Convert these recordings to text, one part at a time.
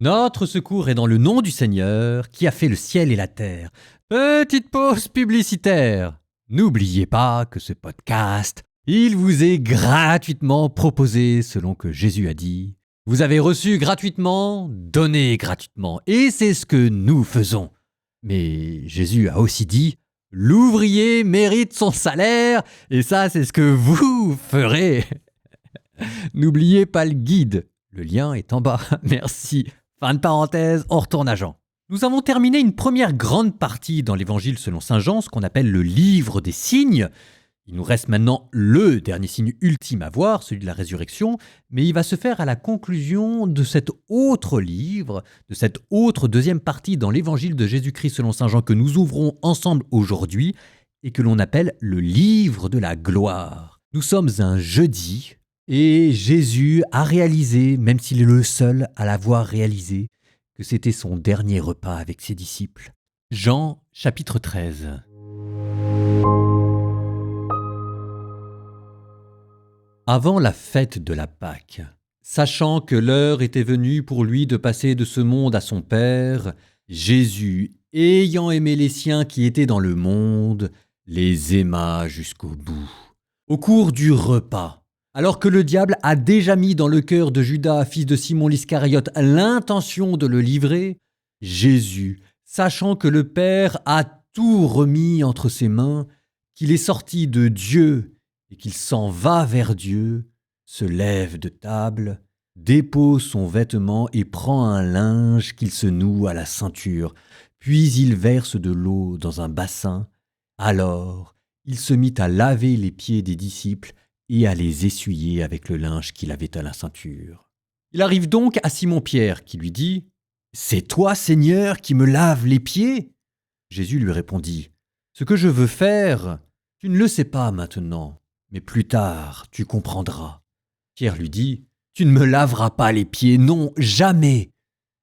Notre secours est dans le nom du Seigneur qui a fait le ciel et la terre. Petite pause publicitaire. N'oubliez pas que ce podcast, il vous est gratuitement proposé selon que Jésus a dit. Vous avez reçu gratuitement, donnez gratuitement. Et c'est ce que nous faisons. Mais Jésus a aussi dit, l'ouvrier mérite son salaire, et ça c'est ce que vous ferez. N'oubliez pas le guide. Le lien est en bas. Merci. Fin de parenthèse, on retourne à Jean. Nous avons terminé une première grande partie dans l'évangile selon saint Jean, ce qu'on appelle le livre des signes. Il nous reste maintenant le dernier signe ultime à voir, celui de la résurrection, mais il va se faire à la conclusion de cet autre livre, de cette autre deuxième partie dans l'évangile de Jésus-Christ selon saint Jean que nous ouvrons ensemble aujourd'hui et que l'on appelle le livre de la gloire. Nous sommes un jeudi, et Jésus a réalisé, même s'il est le seul à l'avoir réalisé, que c'était son dernier repas avec ses disciples. Jean, chapitre 13. Avant la fête de la Pâque, sachant que l'heure était venue pour lui de passer de ce monde à son Père, Jésus, ayant aimé les siens qui étaient dans le monde, les aima jusqu'au bout. Au cours du repas, alors que le diable a déjà mis dans le cœur de Judas, fils de Simon l'Iscariote, l'intention de le livrer, Jésus, sachant que le Père a tout remis entre ses mains, qu'il est sorti de Dieu et qu'il s'en va vers Dieu, se lève de table, dépose son vêtement et prend un linge qu'il se noue à la ceinture, puis il verse de l'eau dans un bassin. Alors, il se mit à laver les pieds des disciples et à les essuyer avec le linge qu'il avait à la ceinture. Il arrive donc à Simon-Pierre qui lui dit « C'est toi, Seigneur, qui me laves les pieds ?» Jésus lui répondit « Ce que je veux faire, tu ne le sais pas maintenant, mais plus tard tu comprendras. » Pierre lui dit « Tu ne me laveras pas les pieds, non, jamais !»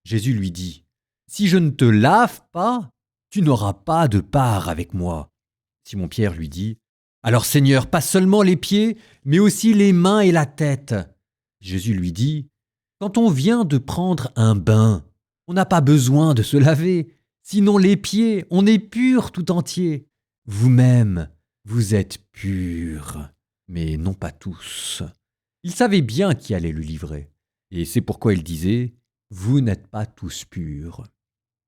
Jésus lui dit « Si je ne te lave pas, tu n'auras pas de part avec moi. » Simon-Pierre lui dit « Alors Seigneur, pas seulement les pieds, mais aussi les mains et la tête. » Jésus lui dit « Quand on vient de prendre un bain, on n'a pas besoin de se laver, sinon les pieds, on est pur tout entier. Vous-même, vous êtes purs, mais non pas tous. » Il savait bien qui allait le livrer, et c'est pourquoi il disait « Vous n'êtes pas tous purs. »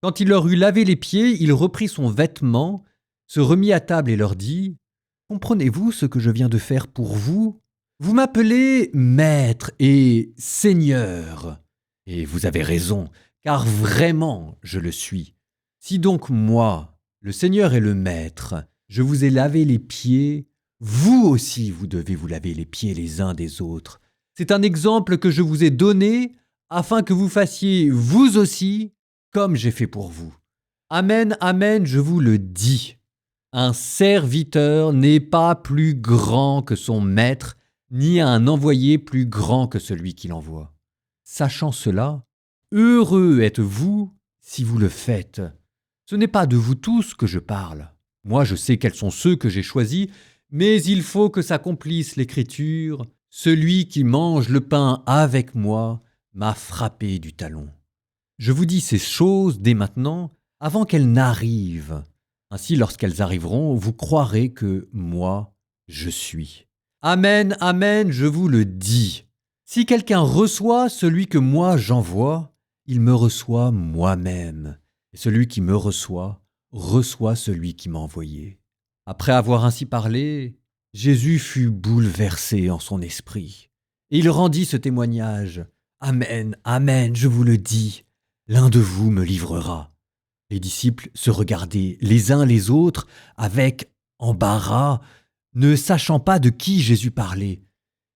Quand il leur eut lavé les pieds, il reprit son vêtement, se remit à table et leur dit « Comprenez-vous ce que je viens de faire pour vous ? Vous m'appelez Maître et Seigneur. Et vous avez raison, car vraiment je le suis. Si donc moi, le Seigneur et le Maître, je vous ai lavé les pieds, vous aussi vous devez vous laver les pieds les uns des autres. C'est un exemple que je vous ai donné afin que vous fassiez vous aussi comme j'ai fait pour vous. Amen, amen, je vous le dis. Un serviteur n'est pas plus grand que son maître, ni un envoyé plus grand que celui qui l'envoie. Sachant cela, heureux êtes-vous si vous le faites. Ce n'est pas de vous tous que je parle. Moi, je sais quels sont ceux que j'ai choisis, mais il faut que s'accomplisse l'Écriture. Celui qui mange le pain avec moi m'a frappé du talon. Je vous dis ces choses dès maintenant, avant qu'elles n'arrivent. Ainsi, lorsqu'elles arriveront, vous croirez que moi, je suis. Amen, amen, je vous le dis. Si quelqu'un reçoit celui que moi j'envoie, il me reçoit moi-même. Et celui qui me reçoit celui qui m'a envoyé. Après avoir ainsi parlé, Jésus fut bouleversé en son esprit. Et il rendit ce témoignage. Amen, amen, je vous le dis, l'un de vous me livrera. Les disciples se regardaient les uns les autres avec embarras, ne sachant pas de qui Jésus parlait.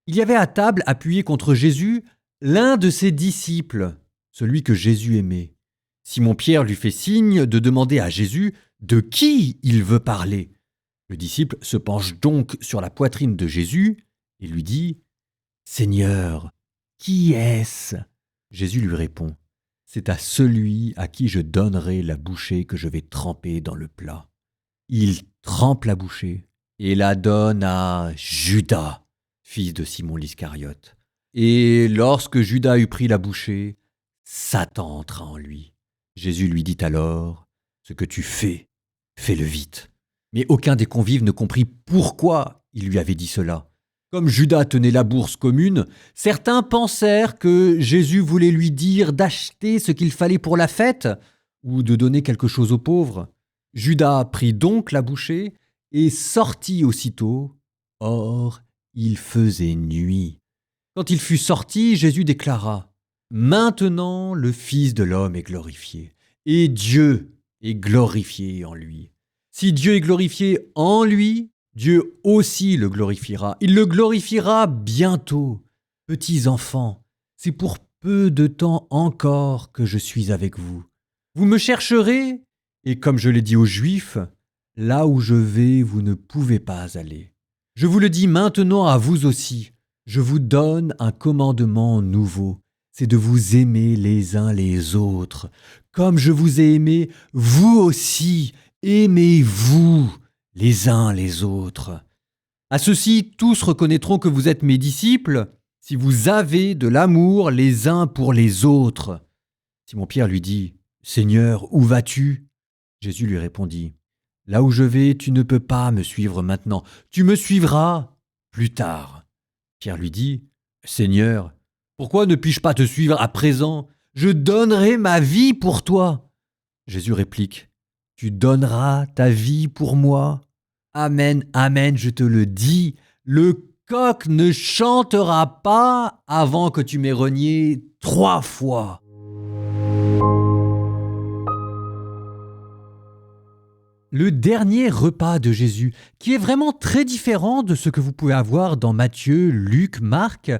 Il y avait à table, appuyé contre Jésus, l'un de ses disciples, celui que Jésus aimait. Simon-Pierre lui fait signe de demander à Jésus de qui il veut parler. Le disciple se penche donc sur la poitrine de Jésus et lui dit « Seigneur, qui est-ce » Jésus lui répond « C'est à celui à qui je donnerai la bouchée que je vais tremper dans le plat. » Il trempe la bouchée et la donne à Judas, fils de Simon l'Iscariote. Et lorsque Judas eut pris la bouchée, Satan entra en lui. Jésus lui dit alors, « Ce que tu fais, fais-le vite. » Mais aucun des convives ne comprit pourquoi il lui avait dit cela. Comme Judas tenait la bourse commune, certains pensèrent que Jésus voulait lui dire d'acheter ce qu'il fallait pour la fête ou de donner quelque chose aux pauvres. Judas prit donc la bouchée et sortit aussitôt. Or, il faisait nuit. Quand il fut sorti, Jésus déclara, « Maintenant le Fils de l'homme est glorifié, et Dieu est glorifié en lui. Si Dieu est glorifié en lui, Dieu aussi le glorifiera. Il le glorifiera bientôt. Petits enfants, c'est pour peu de temps encore que je suis avec vous. Vous me chercherez, et comme je l'ai dit aux Juifs, là où je vais, vous ne pouvez pas aller. Je vous le dis maintenant à vous aussi. Je vous donne un commandement nouveau, c'est de vous aimer les uns les autres. Comme je vous ai aimé, vous aussi, aimez-vous les uns les autres. À ceci, tous reconnaîtront que vous êtes mes disciples, si vous avez de l'amour les uns pour les autres. » Simon-Pierre lui dit, « Seigneur, où vas-tu » Jésus lui répondit, « Là où je vais, tu ne peux pas me suivre maintenant, tu me suivras plus tard. » Pierre lui dit, « Seigneur, pourquoi ne puis-je pas te suivre à présent ? Je donnerai ma vie pour toi. » Jésus réplique, « Tu donneras ta vie pour moi ? Amen, amen, je te le dis, le coq ne chantera pas avant que tu m'aies renié 3 fois. » Le dernier repas de Jésus, qui est vraiment très différent de ce que vous pouvez avoir dans Matthieu, Luc, Marc,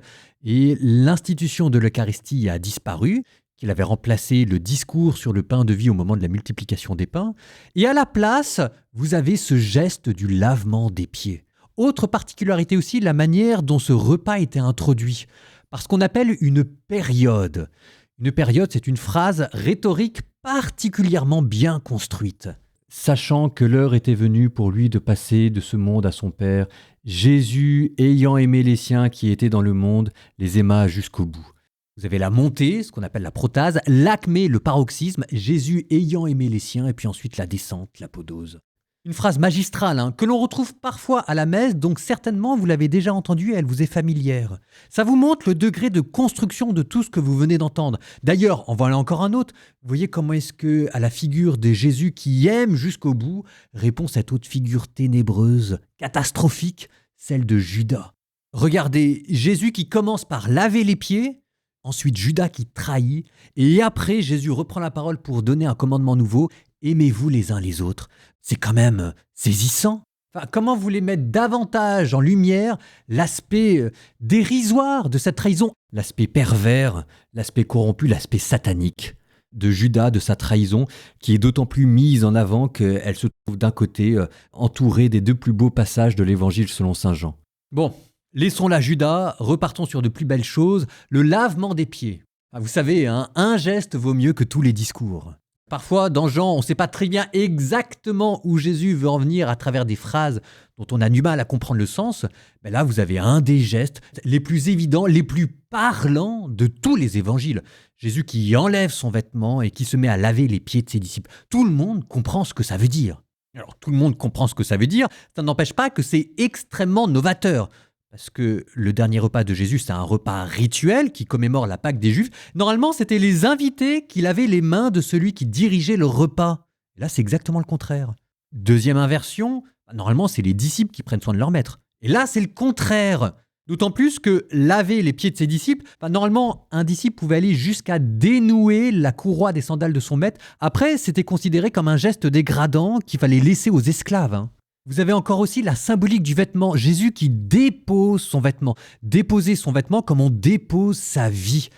et l'institution de l'Eucharistie a disparu, qu'il avait remplacé le discours sur le pain de vie au moment de la multiplication des pains, et à la place, vous avez ce geste du lavement des pieds. Autre particularité aussi, la manière dont ce repas était introduit, par ce qu'on appelle une période. Une période, c'est une phrase rhétorique particulièrement bien construite. Sachant que l'heure était venue pour lui de passer de ce monde à son Père, Jésus, ayant aimé les siens qui étaient dans le monde, les aima jusqu'au bout. Vous avez la montée, ce qu'on appelle la protase, l'acmé, le paroxysme, Jésus ayant aimé les siens, et puis ensuite la descente, l'apodose. Une phrase magistrale que l'on retrouve parfois à la messe, donc certainement vous l'avez déjà entendue et elle vous est familière. Ça vous montre le degré de construction de tout ce que vous venez d'entendre. D'ailleurs, en voilà encore un autre. Vous voyez comment est-ce que, à la figure de Jésus qui aime jusqu'au bout, répond cette autre figure ténébreuse, catastrophique, celle de Judas. Regardez, Jésus qui commence par laver les pieds, ensuite Judas qui trahit, et après Jésus reprend la parole pour donner un commandement nouveau, aimez-vous les uns les autres. C'est quand même saisissant. Enfin, comment vous voulez mettre davantage en lumière l'aspect dérisoire de cette trahison, l'aspect pervers, l'aspect corrompu, l'aspect satanique de Judas, de sa trahison, qui est d'autant plus mise en avant qu'elle se trouve d'un côté entourée des 2 plus beaux passages de l'Évangile selon saint Jean. Bon, laissons là Judas, repartons sur de plus belles choses, le lavement des pieds. Vous savez, un geste vaut mieux que tous les discours. Parfois, dans Jean, on ne sait pas très bien exactement où Jésus veut en venir à travers des phrases dont on a du mal à comprendre le sens. Mais là, vous avez un des gestes les plus évidents, les plus parlants de tous les évangiles. Jésus qui enlève son vêtement et qui se met à laver les pieds de ses disciples. Tout le monde comprend ce que ça veut dire. Alors, tout le monde comprend ce que ça veut dire, ça n'empêche pas que c'est extrêmement novateur. Parce que le dernier repas de Jésus, c'est un repas rituel qui commémore la Pâque des Juifs. Normalement, c'était les invités qui lavaient les mains de celui qui dirigeait le repas. Et là, c'est exactement le contraire. Deuxième inversion, normalement, c'est les disciples qui prennent soin de leur maître. Et là, c'est le contraire. D'autant plus que laver les pieds de ses disciples, normalement, un disciple pouvait aller jusqu'à dénouer la courroie des sandales de son maître. Après, c'était considéré comme un geste dégradant qu'il fallait laisser aux esclaves. Vous avez encore aussi la symbolique du vêtement. Jésus qui dépose son vêtement. Déposer son vêtement comme on dépose sa vie.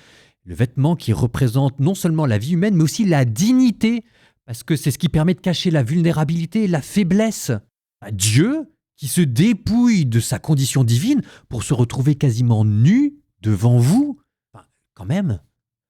Le vêtement qui représente non seulement la vie humaine, mais aussi la dignité, parce que c'est ce qui permet de cacher la vulnérabilité et la faiblesse. Dieu qui se dépouille de sa condition divine pour se retrouver quasiment nu devant vous. Quand même.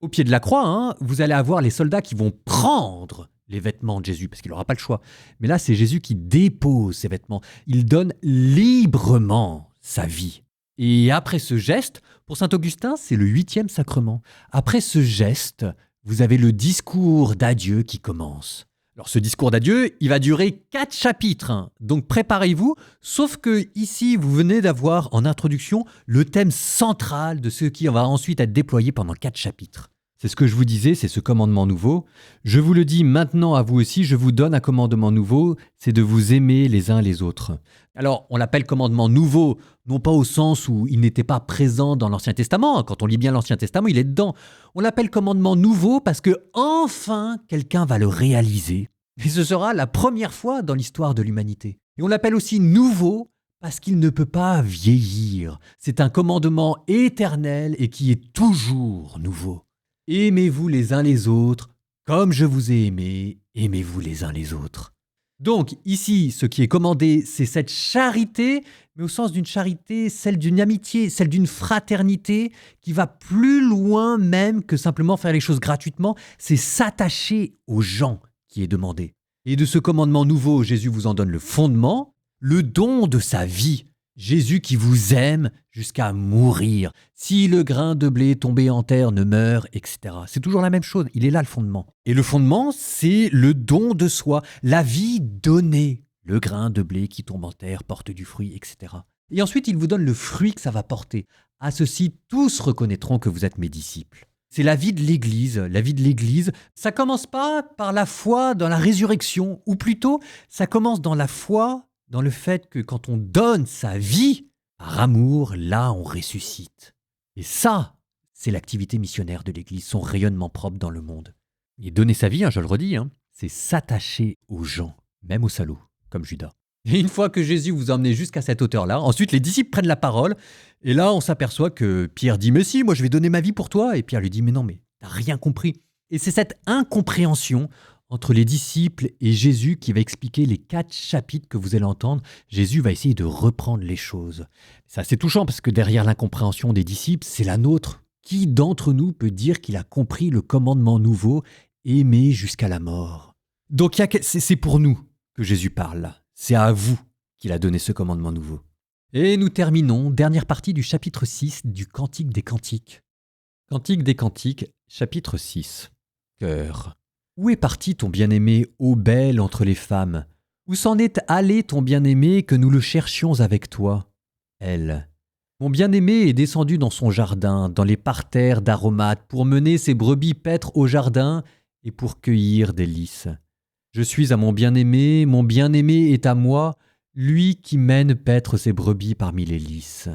Au pied de la croix, vous allez avoir les soldats qui vont prendre les vêtements de Jésus, parce qu'il n'aura pas le choix. Mais là, c'est Jésus qui dépose ses vêtements. Il donne librement sa vie. Et après ce geste, pour saint Augustin, c'est le 8e sacrement. Après ce geste, vous avez le discours d'adieu qui commence. Alors ce discours d'adieu, il va durer 4 chapitres, hein. Donc préparez-vous, sauf que ici, vous venez d'avoir en introduction le thème central de ce qui va ensuite être déployé pendant 4 chapitres. C'est ce que je vous disais, c'est ce commandement nouveau. Je vous le dis maintenant à vous aussi, je vous donne un commandement nouveau, c'est de vous aimer les uns les autres. Alors, on l'appelle commandement nouveau, non pas au sens où il n'était pas présent dans l'Ancien Testament. Quand on lit bien l'Ancien Testament, il est dedans. On l'appelle commandement nouveau parce que enfin quelqu'un va le réaliser. Et ce sera la première fois dans l'histoire de l'humanité. Et on l'appelle aussi nouveau parce qu'il ne peut pas vieillir. C'est un commandement éternel et qui est toujours nouveau. Aimez-vous les uns les autres, comme je vous ai aimé, aimez-vous les uns les autres. Donc ici, ce qui est commandé, c'est cette charité, mais au sens d'une charité, celle d'une amitié, celle d'une fraternité, qui va plus loin même que simplement faire les choses gratuitement, c'est s'attacher aux gens qui est demandé. Et de ce commandement nouveau, Jésus vous en donne le fondement, le don de sa vie. Jésus qui vous aime jusqu'à mourir. Si le grain de blé tombé en terre ne meurt, etc. C'est toujours la même chose, il est là le fondement. Et le fondement, c'est le don de soi, la vie donnée. Le grain de blé qui tombe en terre porte du fruit, etc. Et ensuite, il vous donne le fruit que ça va porter. À ceci, tous reconnaîtront que vous êtes mes disciples. C'est la vie de l'Église. La vie de l'Église, ça commence pas par la foi dans la résurrection, ou plutôt, ça commence dans la foi dans le fait que quand on donne sa vie, par amour, là on ressuscite. Et ça, c'est l'activité missionnaire de l'Église, son rayonnement propre dans le monde. Et donner sa vie, je le redis, c'est s'attacher aux gens, même aux salauds, comme Judas. Et une fois que Jésus vous a emmené jusqu'à cette hauteur-là, ensuite les disciples prennent la parole, et là on s'aperçoit que Pierre dit « Mais si, moi je vais donner ma vie pour toi », et Pierre lui dit « Mais non, mais t'as rien compris ». Et c'est cette incompréhension entre les disciples et Jésus qui va expliquer les 4 chapitres que vous allez entendre. Jésus va essayer de reprendre les choses. C'est assez touchant parce que derrière l'incompréhension des disciples, c'est la nôtre. Qui d'entre nous peut dire qu'il a compris le commandement nouveau, aimer jusqu'à la mort? Donc c'est pour nous que Jésus parle là. C'est à vous qu'il a donné ce commandement nouveau. Et nous terminons, dernière partie du chapitre 6 du Cantique des Cantiques. Cantique des Cantiques, chapitre 6. Cœur. Où est parti ton bien-aimé, ô belle entre les femmes? Où s'en est allé ton bien-aimé que nous le cherchions avec toi? Elle. Mon bien-aimé est descendu dans son jardin, dans les parterres d'aromates, pour mener ses brebis paître au jardin et pour cueillir des lys. Je suis à mon bien-aimé est à moi, lui qui mène paître ses brebis parmi les lys.